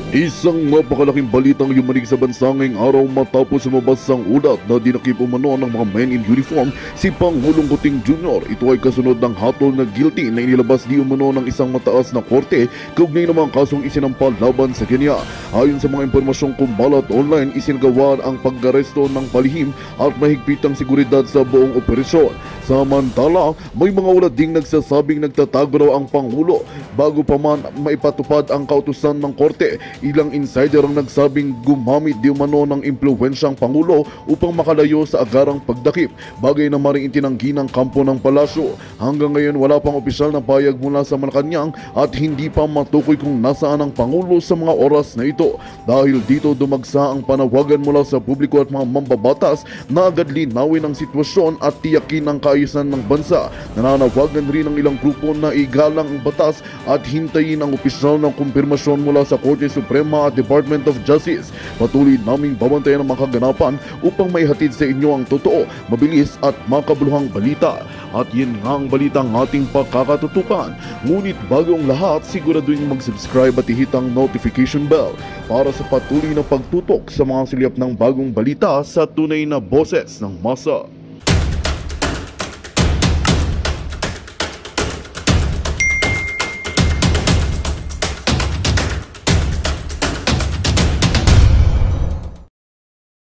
Isang napakalaking balitang yumanig sa bansa ngayong araw matapos lumabas ang ulat na dinakip umano ng mga men in uniform si Pangulong Kuting Jr. Ito ay kasunod ng hatol na guilty na inilabas di umano ng isang mataas na korte kaugnay ng mga kasong isinampa laban sa kanya. Ayon sa mga impormasyong kumalat online, isinagawa ang pag-aresto ng palihim at mahigpitang seguridad sa buong operasyon. Samantala, may mga ulat ding nagsasabing nagtatago raw ang Pangulo bago pa man maipatupad ang kautusan ng korte. Ilang insider ang nagsabing gumamit di umano ng impluwensyang Pangulo upang makalayo sa agarang pagdakip, bagay na maring itinanggi ng kampo ng palasyo. Hanggang ngayon wala pang opisyal na payag mula sa Malacanang at hindi pa matukoy kung nasaan ang Pangulo sa mga oras na ito. Dahil dito dumagsa ang panawagan mula sa publiko at mga mambabatas na agad linawin ang sitwasyon at tiyakin ang kaayusan ng bansa. Nananawagan rin ang ilang grupo na igalang ang batas at hintayin ang opisyal ng kumpirmasyon mula sa Korte Suprema at Department of Justice. Patuloy naming babantayan ang mga kaganapan upang maihatid sa inyo ang totoo, mabilis at makabuluhang balita. At yun nga ang balitang ating pagkakatutukan. Ngunit bago ang lahat, siguraduhin mag-subscribe at ihit ang notification bell para sa patuloy na pagtutok sa mga silip ng bagong balita sa tunay na boses ng masa.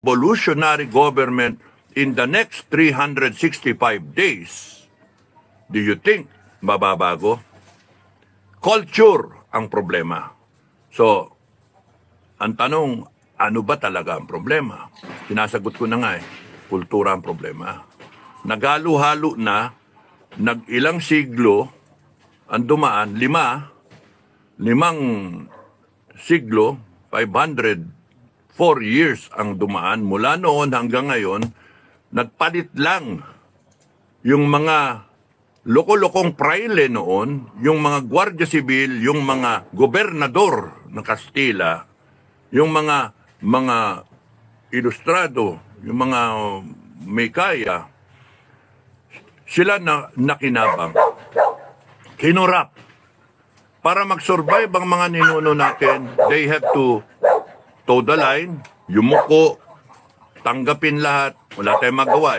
Revolutionary government in the next 365 days, do you think mababago? Culture ang problema. So, ang tanong, ano ba talaga ang problema? Sinasagot ko na nga kultura ang problema. Nagalo-halo na, nag-ilang siglo, ang dumaan, limang siglo, 4 years ang dumaan. Mula noon hanggang ngayon, nagpalit lang yung mga loko-lokong praile noon, yung mga gwardiya sibil, yung mga gobernador ng Kastila, yung mga ilustrado, yung mga may kaya, sila na nakinabang. Kinurap. Para mag-survive ang mga ninuno natin, they have to toe the line, yumuko, tanggapin lahat, wala tayong magawa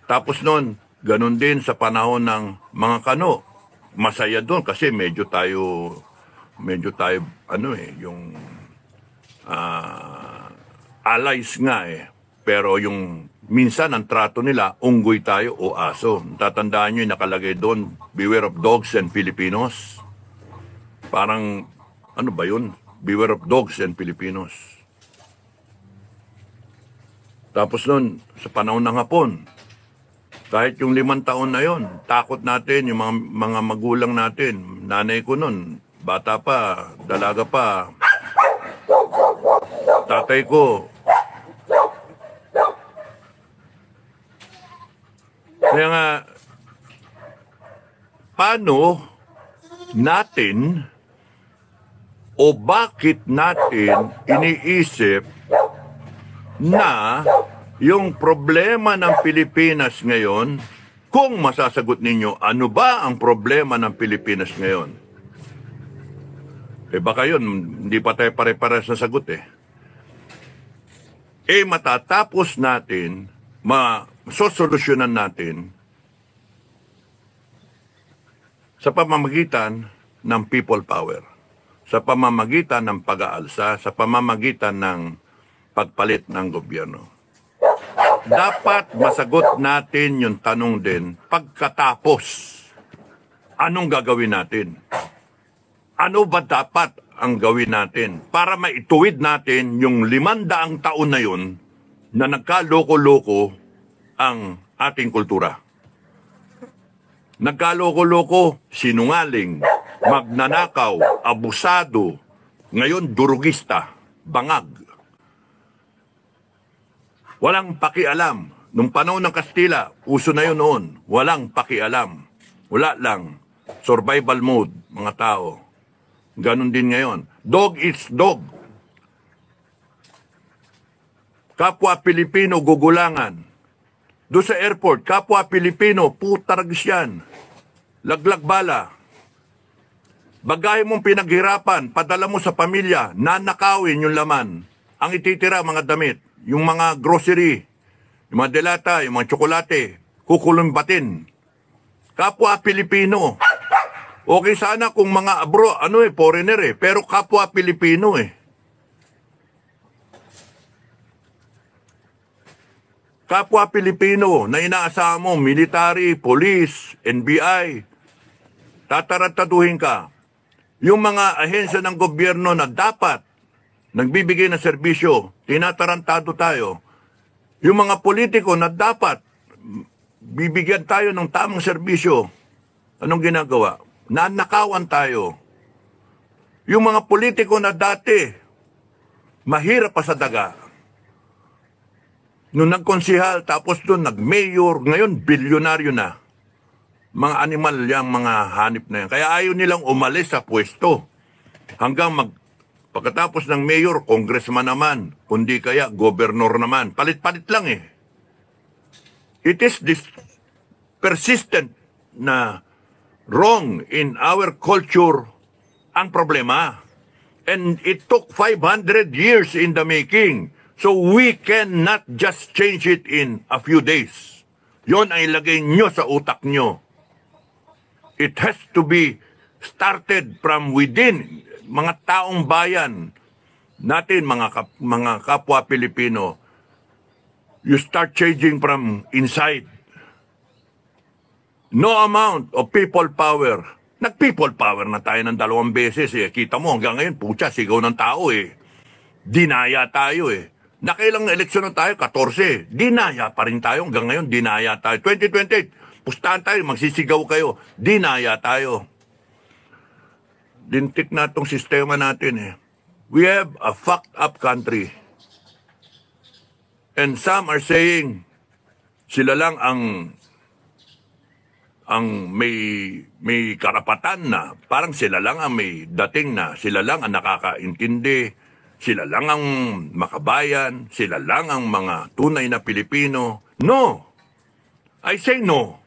Tapos nun, ganun din sa panahon ng mga Kano. Masaya doon kasi medyo tayo yung allies nga Pero yung minsan ang trato nila, unggoy tayo o aso. Tatandaan nyo yung nakalagay doon, beware of dogs and Filipinos. Parang, ano ba yun? Beware of dogs and Filipinos. Tapos nun, sa panahon ng Hapon, kahit yung 5 taon na yon, takot natin, yung mga magulang natin, nanay ko nun, bata pa, dalaga pa, tatay ko. Kaya nga, paano natin o bakit natin iniisip na yung problema ng Pilipinas ngayon, kung masasagot ninyo, ano ba ang problema ng Pilipinas ngayon? Baka yun, hindi pa tayo pare-pares na sagot matatapos natin, masosolusyonan natin sa pamamagitan ng people power. Sa pamamagitan ng pag-aalsa, sa pamamagitan ng pagpalit ng gobyerno. Dapat masagot natin yung tanong din, pagkatapos, anong gagawin natin? Ano ba dapat ang gawin natin para maituwid natin yung 500 taon na yun na nagkaloko-loko ang ating kultura? Nagkaloko-loko, sinungaling, magnanakaw, abusado, ngayon durugista, bangag. Walang pakialam. Nung panahon ng Kastila, uso na yun noon, walang pakialam. Wala lang. Survival mode, mga tao. Ganon din ngayon. Dog eats dog. Kapwa Pilipino gugulangan. Doon sa airport, kapwa Pilipino, putaragis yan. Laglag bala. Bagahe mong pinaghirapan, padala mo sa pamilya, nanakawin yung laman. Ang ititira, mga damit, yung mga grocery, yung mga delata, yung mga tsokolate, kukulumbatin. Kapwa Pilipino. Okay sana kung mga foreigner pero kapwa Pilipino Kapwa Pilipino na inaasahan mo, military, police, NBI, tatarantaduhin ka. Yung mga ahensya ng gobyerno na dapat nagbibigay ng serbisyo, tinatarantado tayo. Yung mga politiko na dapat bibigyan tayo ng tamang serbisyo, anong ginagawa? Nanakawan tayo. Yung mga politiko na dati, mahirap pa sa daga. Nung nagkonsihal, tapos doon nag-mayor, ngayon bilyonaryo na. Mga animal yung mga hanip na yan. Kaya ayaw nilang umalis sa pwesto. Hanggang pagkatapos ng mayor, congressman naman, kundi kaya gobernur naman. Palit-palit lang It is this persistent na wrong in our culture ang problema. And it took 500 years in the making. So we cannot just change it in a few days. Yon ay ilagay nyo sa utak nyo. It has to be started from within. Mga taong bayan natin, mga kapwa Pilipino, you start changing from inside. No amount of people power. Nag-people power na tayo ng 2 beses Kita mo hanggang ngayon, putya, sigaw ng tao Dinaya tayo Nakailang eleksyon na tayo, 14. Dinaya pa rin tayo hanggang ngayon, dinaya tayo. 2028, pustahan tayo, magsisigaw kayo. Dinaya tayo. Dintik na itong sistema natin We have a fucked up country. And some are saying, sila lang ang may karapatan na, parang sila lang ang may dating na, sila lang ang nakakaintindi, sila lang ang makabayan, sila lang ang mga tunay na Pilipino. No! I say no.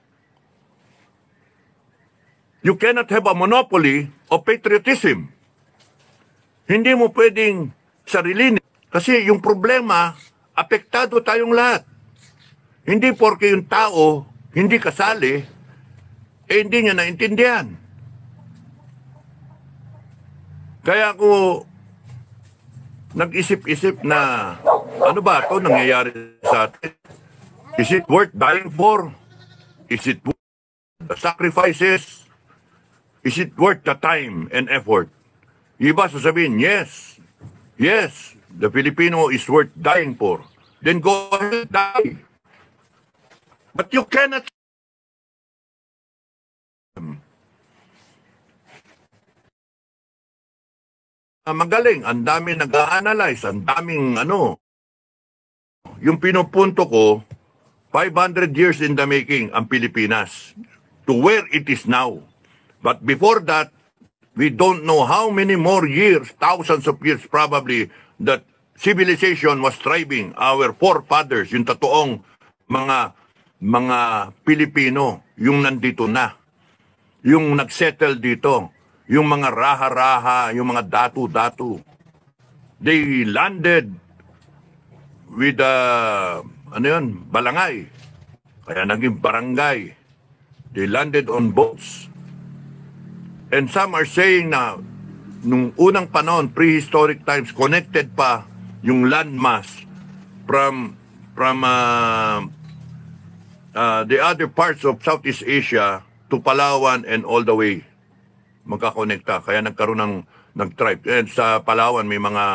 You cannot have a monopoly of patriotism. Hindi mo pwedeng sarilin. Kasi yung problema, apektado tayong lahat. Hindi porke yung tao hindi kasali, hindi niya naintindihan. Kaya ako nag-isip-isip na, ano ba ito nangyayari sa atin? Is it worth dying for? Is it worth the sacrifices? Is it worth the time and effort? Iba sasabihin, yes. Yes, the Filipino is worth dying for. Then go ahead, die. But you cannot. Magaling, ang dami nag-a-analyze, ang daming Yung pinupunto ko, 500 years in the making ang Pilipinas to where it is now. But before that, we don't know how many more years, thousands of years probably, that civilization was thriving. Our forefathers, yung totoong mga Pilipino, yung nandito na. Yung nagsettle dito. Yung mga raha-raha, yung mga datu-datu. They landed with balangay. Kaya naging barangay. They landed on boats. And some are saying na nung unang panahon, prehistoric times, connected pa yung landmass from the other parts of Southeast Asia to Palawan and all the way. Magkakonekta. Kaya nagkaroon nag-tribe. And sa Palawan may mga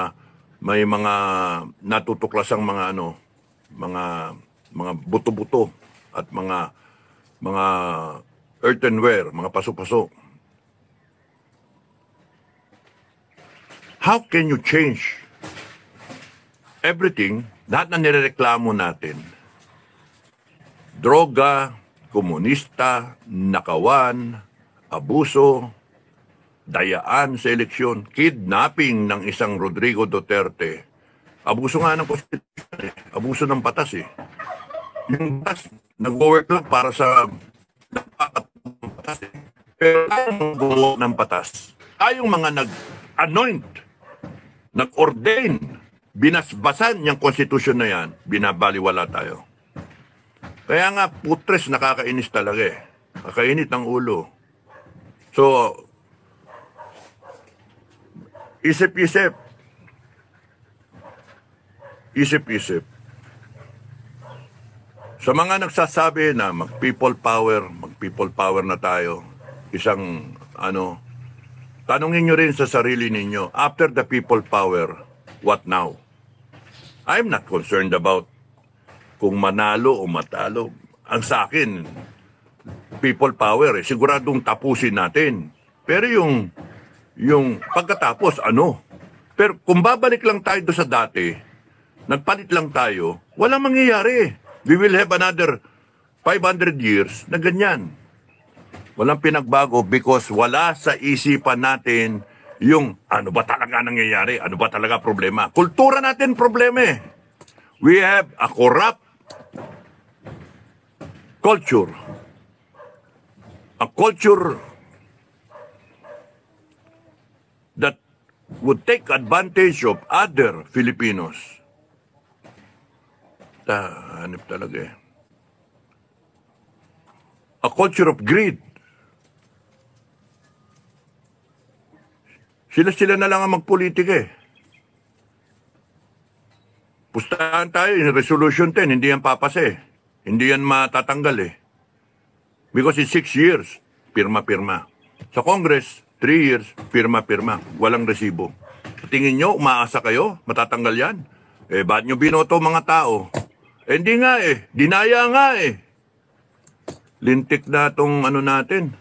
natutuklasang mga buto-buto at mga earthenware, mga paso-paso. How can you change everything? Lahat na nirereklamo natin. Droga, komunista, nakawan, abuso, dayaan sa eleksyon, kidnapping ng isang Rodrigo Duterte. Abuso nga ng konstitusyon abuso ng batas Yung batas, nag-work lang para sa batas Pero ang gumawa ng batas, tayong mga nag-anoint, nag-ordain, binasbasan yung konstitusyon na yan, binabaliwala tayo. Kaya nga, putres, nakakainis talaga eh. Kakainit ang ulo. So, isip-isip. Isip-isip. Sa mga nagsasabi na mag-people power na tayo, isang tanungin nyo rin sa sarili ninyo, after the people power, what now? I'm not concerned about kung manalo o matalo. Ang sa akin, people power, siguradong tapusin natin. Pero yung pagkatapos, Pero kung babalik lang tayo doon sa dati, nagpalit lang tayo, walang mangyayari. We will have another 500 years na ganyan. Walang pinagbago because wala sa isipan natin yung ano ba talaga nangyayari, ano ba talaga problema. Kultura natin problema eh. We have a corrupt culture. A culture that would take advantage of other Filipinos. Hanip talaga eh. A culture of greed. Sila na lang ang magpolitika eh. Pustahan tayo, in Resolution 10, hindi yan papasa eh. Hindi yan matatanggal eh. Because it's 6 years, pirma-pirma. Sa Congress, 3 years, pirma-pirma. Walang resibo. Tingin nyo, umaasa kayo, matatanggal yan? Eh, ba't nyo binoto mga tao? Eh, hindi nga eh. Dinaya nga eh. Lintik na itong natin.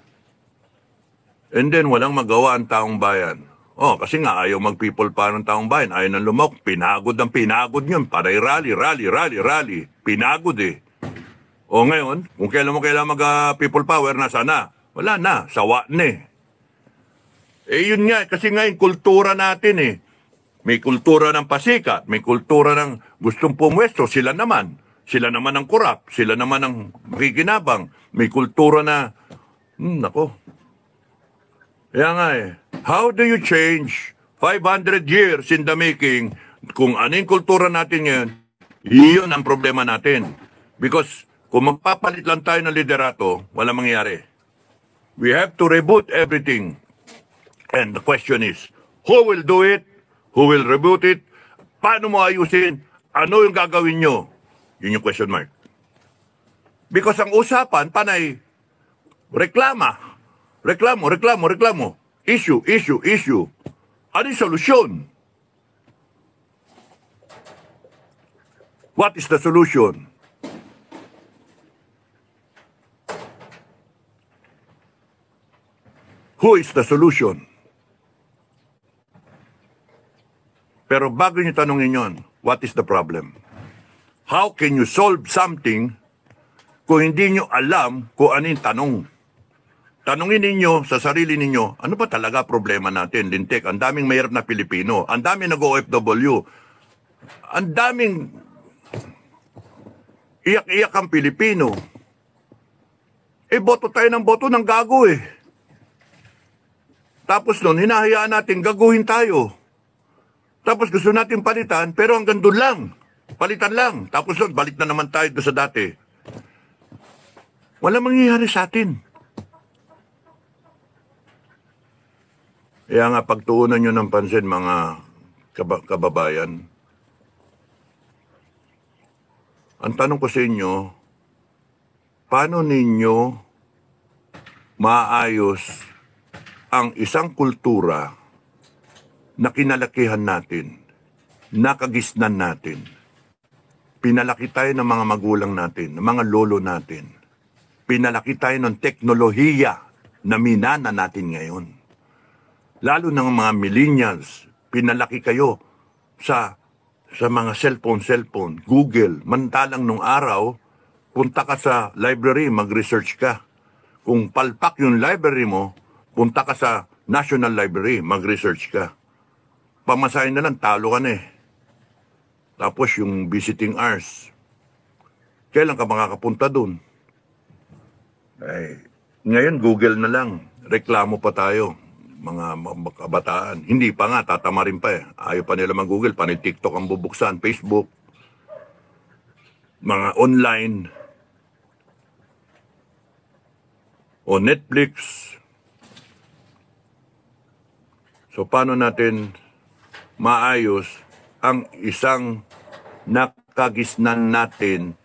And then, walang magawa ang taong bayan. Kasi nga ayaw mag-people power ng taong bayan. Ayaw nang lumok. Pinagod yun. Paray rally. Pinagod eh. Ngayon, kung kailan mo kailangan mag-people power, nasa na? Wala na. Sawa na eh. Yun nga. Kasi nga yung kultura natin eh. May kultura ng pasikat, may kultura ng gustong pumwesto, sila naman ang korap, sila naman ang makikinabang, may kultura na, nako. Kaya nga eh, how do you change 500 years in the making kung ano yung kultura natin ngayon, iyon ang problema natin. Because kung magpapalit lang tayo ng liderato, walang mangyayari. We have to reboot everything. And the question is, who will do it? Who will reboot it? Paano mo ayusin? Ano yung gagawin nyo? Yun yung question mark. Because ang usapan, panay, reklamo. Issue. Ano yung solusyon? What is the solution? Who is the solution? Pero bago nyo tanongin yon, what is the problem? How can you solve something kung hindi nyo alam kung ano yung tanong? Tanungin ninyo sa sarili ninyo, ano ba talaga problema natin, Lintek? Ang daming mahirap na Pilipino, ang daming nag-OFW, ang daming iyak-iyak ang Pilipino. Boto tayo ng boto ng gago eh. Tapos nun, hinahayaan natin gaguhin tayo. Tapos gusto natin palitan, pero hanggang doon lang. Palitan lang. Tapos doon, balik na naman tayo doon sa dati. Wala mangyayari sa atin. Kaya nga, pagtuunan nyo ng pansin, mga kababayan, ang tanong ko sa inyo, paano ninyo maayos ang isang kultura na kinalakihan natin, nakagisnan natin, pinalaki tayo ng mga magulang natin, ng mga lolo natin, pinalaki tayo ng teknolohiya na minana natin ngayon. Lalo ng mga millennials, pinalaki kayo sa mga cellphone, Google. Mantalang nung araw, punta ka sa library, mag-research ka. Kung palpak yung library mo, punta ka sa National Library, mag-research ka. Pamasahin na lang, talo ka na eh. Tapos yung visiting hours, kailan ka makakapunta dun? Ngayon, Google na lang. Reklamo pa tayo. mga kabataan. Hindi pa nga, tatama rin pa eh. Ayaw pa nila mag-Google, paano TikTok ang bubuksan, Facebook, mga online, o Netflix. So paano natin maayos ang isang nakagisnan natin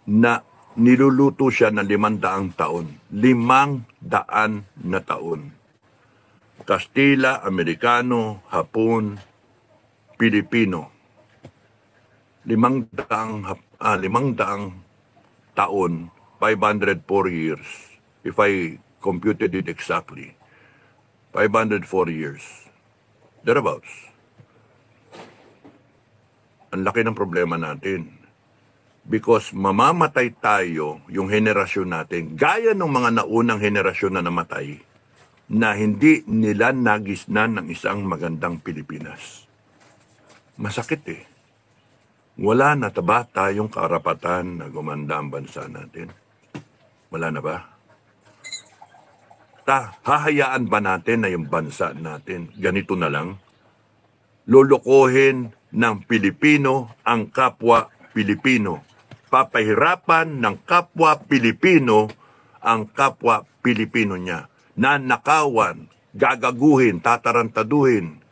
na niluluto siya ng 500 taon. 500 na taon. Kastila, Amerikano, Hapon, Pilipino. 500 taon, 504 years. If I computed it exactly. 504 years. Thereabouts. Ang laki ng problema natin. Because mamamatay tayo, yung henerasyon natin, gaya ng mga naunang henerasyon na namatay, na hindi nila nagisnan ng isang magandang Pilipinas. Masakit eh. Wala na ba tayong karapatan na gumanda ang bansa natin? Wala na ba? Hahayaan ba natin na yung bansa natin ganito na lang? Lolokohin ng Pilipino ang kapwa Pilipino. Papahirapan ng kapwa Pilipino ang kapwa Pilipino niya. Nanakawan, gagaguhin, tatarantaduhin,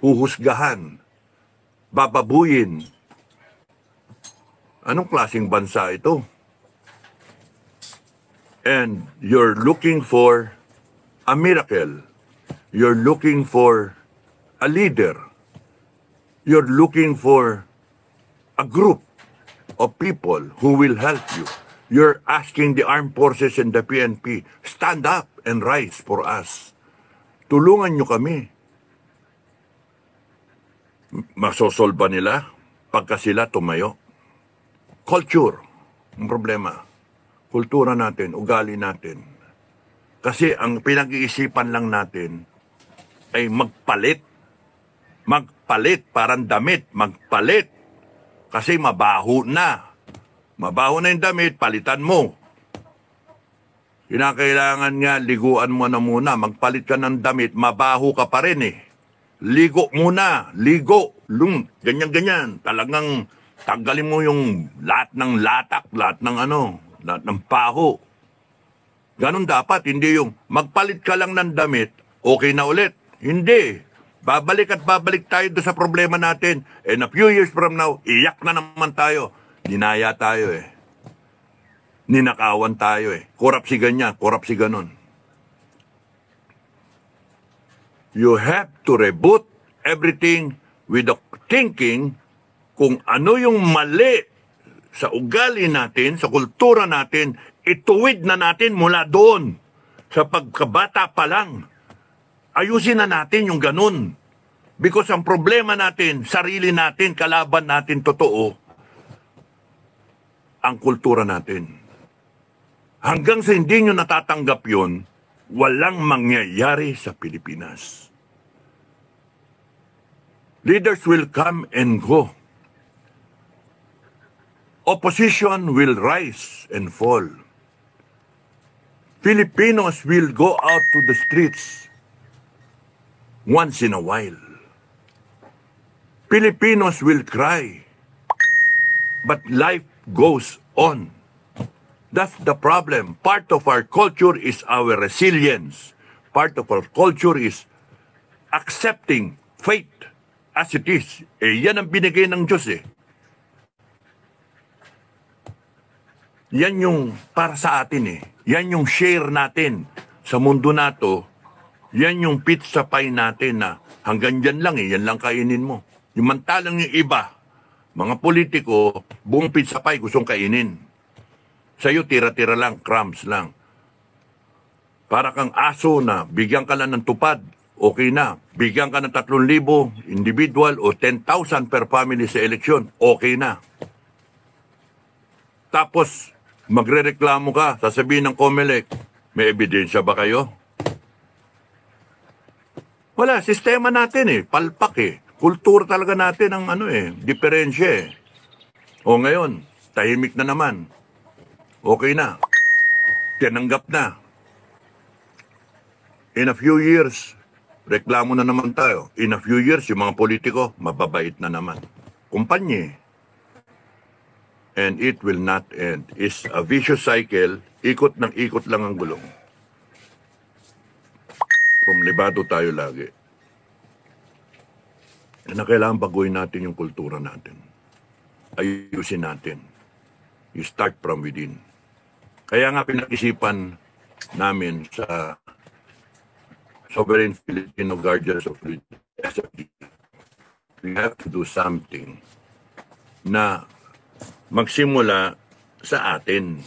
huhusgahan, bababuyin. Anong klaseng bansa ito? And you're looking for a miracle. You're looking for a leader. You're looking for a group of people who will help you. You're asking the armed forces and the PNP, stand up and rise for us. Tulungan nyo kami. Masosolba nila pagka sila tumayo. Culture, ang problema. Kultura natin, ugali natin. Kasi ang pinag-iisipan lang natin ay magpalit. Magpalit, parang damit, magpalit. Kasi mabaho na. Mabaho na yung damit, palitan mo. Kinakailangan nga, liguan mo na muna. Magpalit ka ng damit, mabaho ka pa rin eh. Ligo muna, ligo. Ganyan-ganyan. Talagang tanggalin mo yung lahat ng latak, lahat ng lahat ng paho. Ganon dapat, hindi yung magpalit ka lang ng damit, okay na ulit. Hindi. Babalik at babalik tayo doon sa problema natin. And a few years from now, iyak na naman tayo. Dinaya tayo eh. Ninakawan tayo eh. Korap si ganyan, korap si ganon. You have to reboot everything with the thinking kung ano yung mali sa ugali natin, sa kultura natin, ituwid na natin mula doon. Sa pagkabata pa lang. Ayusin na natin yung ganun. Because ang problema natin, sarili natin, kalaban natin totoo, ang kultura natin. Hanggang sa hindi nyo natatanggap yun, walang mangyayari sa Pilipinas. Leaders will come and go. Opposition will rise and fall. Filipinos will go out to the streets once in a while. Filipinos will cry. But life goes on. That's the problem. Part of our culture is our resilience. Part of our culture is accepting fate as it is. Yan ang binigay ng Diyos eh. Yan yung para sa atin eh. Yan yung share natin sa mundo na to. Yan yung pizza pie natin na hanggang dyan lang eh. Yan lang kainin mo. Yung mantalang yung iba, mga politiko, buong pizza pie gustong kainin. Sa'yo tira-tira lang, crumbs lang. Para kang aso na bigyan ka lang ng tupad, okay na. Bigyan ka ng 3,000 individual o 10,000 per family sa eleksyon, okay na. Tapos, magrereklamo ka, sasabihin ng COMELEC, may ebidensya ba kayo? Wala, sistema natin eh, palpak eh. Kultura talaga natin ang diferensya eh. O ngayon, tahimik na naman. Okay na. Tinanggap na. In a few years, reklamo na naman tayo. In a few years, yung mga politiko, mababait na naman. Kumpanya. And it will not end. It's a vicious cycle. Ikot ng ikot lang ang gulong. Problemado tayo lagi. Na kailangan baguhin natin yung kultura natin. Ayusin natin. You start from within. Kaya nga pinag-isipan namin sa Sovereign Filipino Guardians of Freedom, SFG, we have to do something na magsimula sa atin.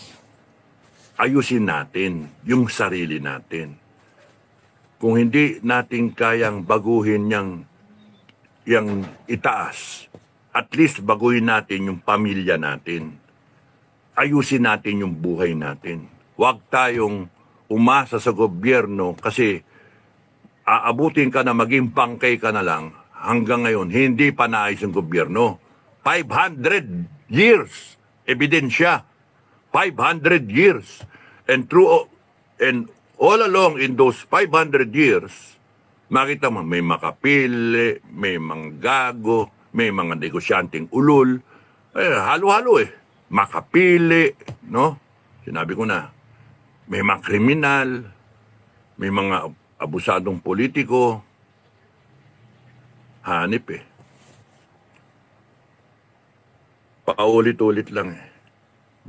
Ayusin natin yung sarili natin. Kung hindi natin kayang baguhin yung itaas, at least baguhin natin yung pamilya natin. Ayusin natin yung buhay natin. Huwag tayong umasa sa gobyerno kasi aabutin ka na maging bangkay ka na lang. Hanggang ngayon, hindi pa naayos ang gobyerno. 500 years, ebidensya. 500 years. And all along in those 500 years, makita mo, may makapili, may manggago, may mga negosyanteng ulul. Halo-halo eh. Makapili, no? Sinabi ko na, may mga kriminal, may mga abusadong politiko. Hanip eh. Paulit-ulit lang eh.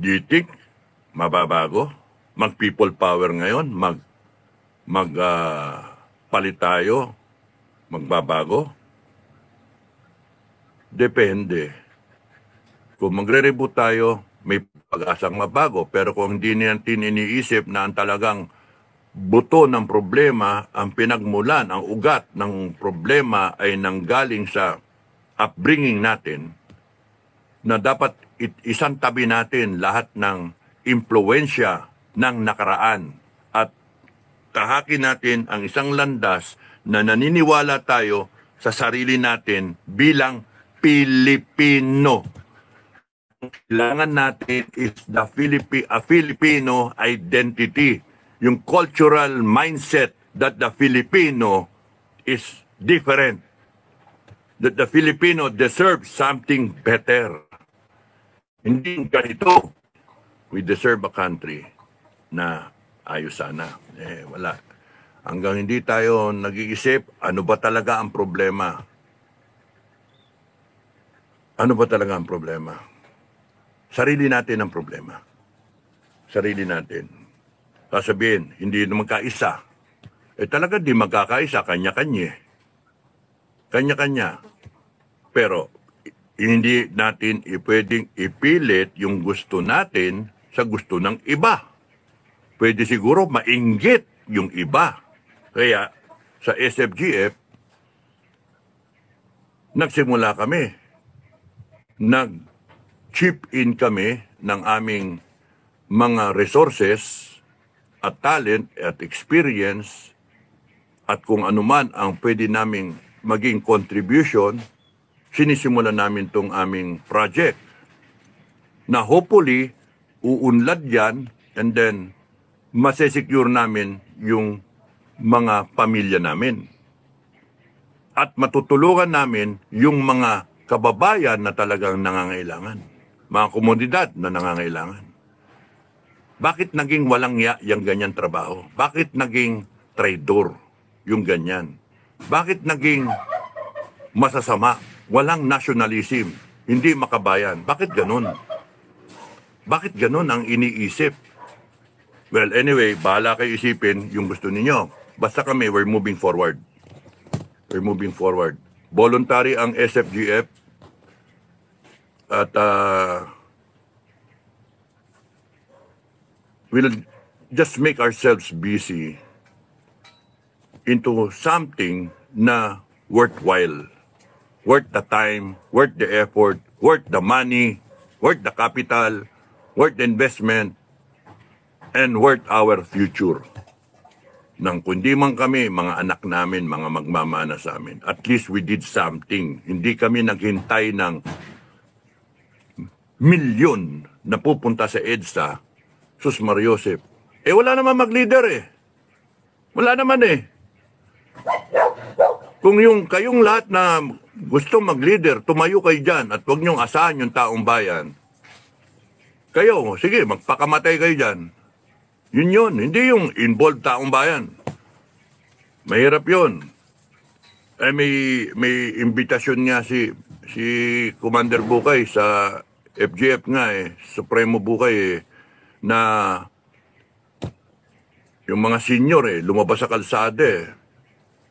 Do you think mababago? Mag-people power ngayon? Palit tayo? Magbabago? Depende. Kung magre-reboot tayo, may pag-asang mabago. Pero kung hindi natin iniisip na ang talagang buto ng problema, ang pinagmulan, ang ugat ng problema ay nanggaling sa upbringing natin, na dapat isang tabi natin lahat ng impluensya ng nakaraan at tahakin natin ang isang landas na naniniwala tayo sa sarili natin bilang Pilipino. Kailangan natin is a Filipino identity. Yung cultural mindset that the Filipino is different. That the Filipino deserves something better. Hindi ganito. We deserve a country na ayos sana. Wala. Hanggang hindi tayo nag-iisip, ano ba talaga ang problema? Ano ba talaga ang problema? Sarili natin ang problema. Sarili natin. Sasabihin, hindi naman kaisa. Talaga di magkakaisa, kanya-kanya. Kanya-kanya. Pero, hindi natin pwedeng ipilit yung gusto natin sa gusto ng iba. Pwede siguro mainggit yung iba. Kaya, sa SFGF, nagsimula kami. Nag-chip in kami ng aming mga resources at talent at experience at kung anuman ang pwede naming maging contribution, sinisimulan namin tong aming project na hopefully uunlad yan and then masesecure namin yung mga pamilya namin at matutulungan namin yung mga kababayan na talagang nangangailangan, mga komunidad na nangangailangan. Bakit naging walang yung ganyan trabaho? Bakit naging traidor yung ganyan? Bakit naging masasama? Walang nationalism, hindi makabayan. Bakit ganun? Bakit ganun ang iniisip? Well, anyway, bahala kayo isipin yung gusto ninyo. Basta kami, we're moving forward. We're moving forward. Voluntary ang SFGF at we'll just make ourselves busy into something na worthwhile. Worth the time, worth the effort, worth the money, worth the capital, worth the investment, and worth our future. Nang kundi man kami, mga anak namin, mga magmamana sa amin, at least we did something. Hindi kami naghintay ng milyon na pupunta sa EDSA, Sus Mariosep. Wala naman mag-leader eh. Wala naman eh. Kung yung kayong lahat na gusto mag-leader, tumayo kayo dyan at huwag niyong asahan yung taong bayan. Kayo, sige, magpakamatay kayo dyan. Yun, hindi yung involved taong bayan. Mahirap yun. May imbitasyon nga si Commander Bukay sa FGF nga Supremo Bukay na yung mga senior lumabas sa kalsada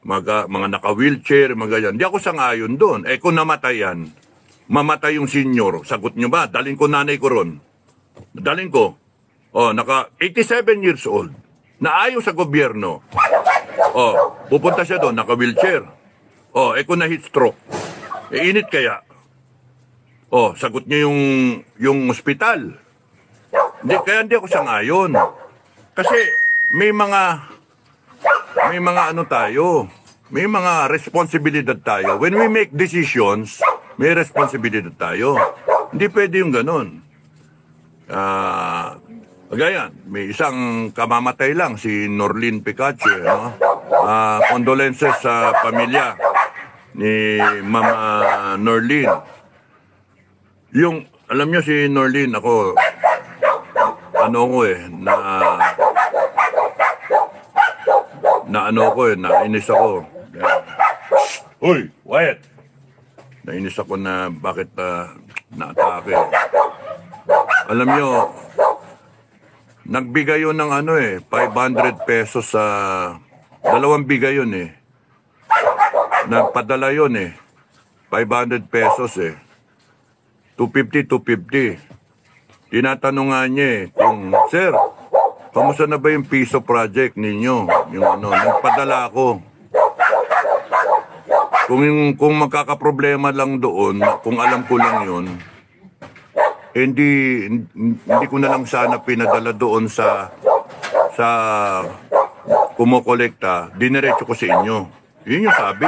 mga naka-wheelchair, mga ganyan. Di ako sang-ayon doon. Kung namatay yan, mamatay yung senior, sagot nyo ba? Daling ko nanay ko ron. Daling ko. Naka 87 years old. Naayon sa gobyerno. Pupunta siya doon, naka-wheelchair. Kung na-heat stroke. Init kaya. Sagot niya yung ospital. Kaya hindi ako sang-ayon. Kasi may mga ano tayo, may mga responsibilidad tayo. When we make decisions, may responsibilidad tayo. Hindi pwede yung ganun. Ganyan, may isang kamamatay lang, si Norlin Picache. Condolences sa pamilya ni Mama Norlin. Alam nyo si Norlin, nainis ako. Uy, Wyatt! Nainis ako na bakit na-atake. Alam nyo, nagbigay yun ng 500 pesos sa... Dalawang bigay yun Nagpadala yun 500 pesos 250. Tinatanong nga niya kung, Sir, kamusta na ba yung piso project ninyo? Nagpadala ako. Kung magkakaproblema lang doon, kung alam ko lang yun, hindi ko na lang sana pinadala doon sa kumukolekta, diniretso ko sa inyo. Yun yung sabi.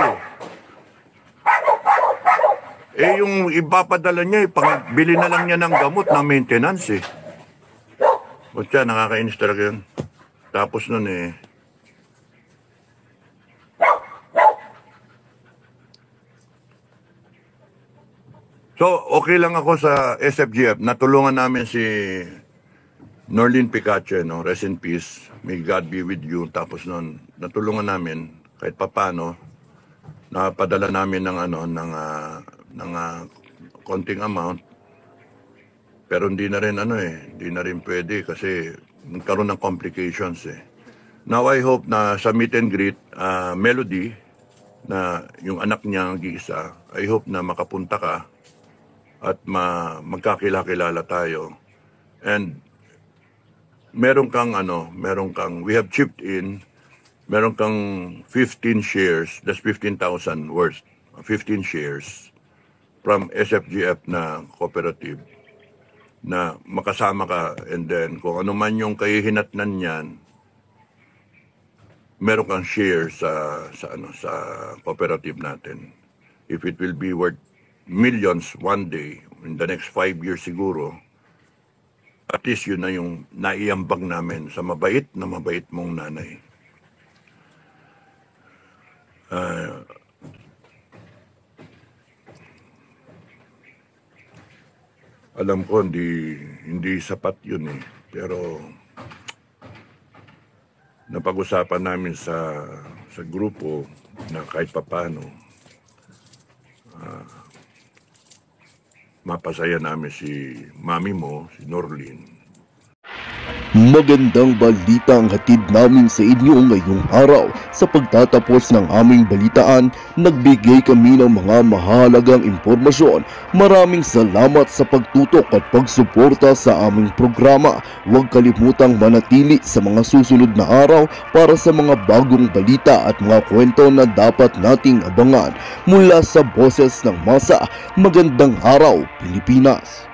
Yung ipapadala niya, pangbili na lang niya ng gamot na maintenance O siya, nakakainis talaga yun. Tapos nun So, okay lang ako sa SFGF. Natulungan namin si Norlin Picache, rest in peace. May God be with you. Tapos nun, natulungan namin kahit papano. Napadala namin ng konting amount. Pero hindi na rin hindi na rin pwede kasi nagkaroon ng complications Now I hope na sa meet and greet, Melody, na yung anak niya ang isa, I hope na makapunta ka at magkakilala tayo. And meron kang we have chipped in, meron kang 15 shares, that's 15,000 worth, 15 shares from SFGF na cooperative na makasama ka, and then kung ano man yung kahihinatnan niyan, meron kang share sa cooperative natin. If it will be worth millions one day, in the next 5 years siguro, at least yun na yung naiambag namin sa mabait mong nanay. Alam ko hindi sapat yun pero napag-usapan namin sa grupo na kahit papano mapasaya namin si mami mo, si Norlin. Magandang balita ang hatid namin sa inyo ngayong araw. Sa pagtatapos ng aming balitaan, nagbigay kami ng mga mahalagang impormasyon. Maraming salamat sa pagtutok at pagsuporta sa aming programa. Huwag kalimutang manatili sa mga susunod na araw para sa mga bagong balita at mga kwento na dapat nating abangan. Mula sa Boses ng Masa, magandang araw, Pilipinas!